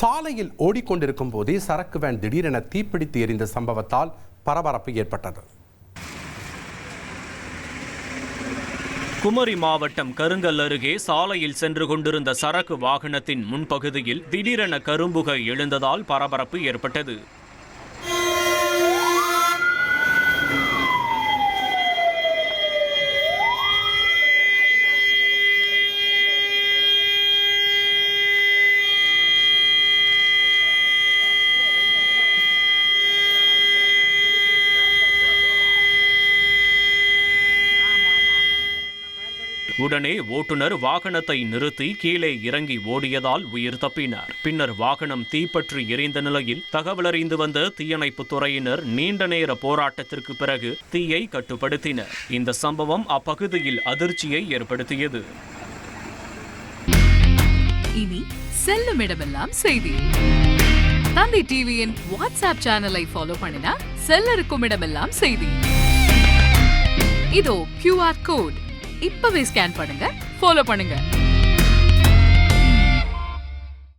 சாலையில் ஓடிக்கொண்டிருக்கும் போதே சரக்கு வேன் திடீரென தீப்பிடித்து எரிந்த சம்பவத்தால் பரபரப்பு ஏற்பட்டது. குமரி மாவட்டம் கருங்கல் அருகே சாலையில் சென்று கொண்டிருந்த சரக்கு வாகனத்தின் முன்பகுதியில் திடீரென கரும்புகை எழுந்ததால் பரபரப்பு ஏற்பட்டது. உடனே ஓட்டுநர் வாகனத்தை நிறுத்தி கீழே இறங்கி ஓடியதால் உயிர் தப்பினார். பின்னர் வாகனம் தீப்பற்றி எரிந்த நிலையில் தகவலறிந்து வந்த தீயணைப்பு துறையினர் நீண்ட நேர போராட்டத்திற்கு பிறகு தீயை கட்டுப்படுத்தினர். இந்த சம்பவம் அப்பகுதியில் அதிர்ச்சியை ஏற்படுத்தியது. இனி செல்லும் இடமெல்லாம் செய்தி. தந்தி டிவியின் வாட்ஸ்அப் சேனலை ஃபாலோ பண்ணினா செல்ல இருக்கும் இடமெல்லாம் செய்தி. இதோ QR கோட் இப்பவே ஸ்கேன் பண்ணுங்க, ஃபாலோ பண்ணுங்க.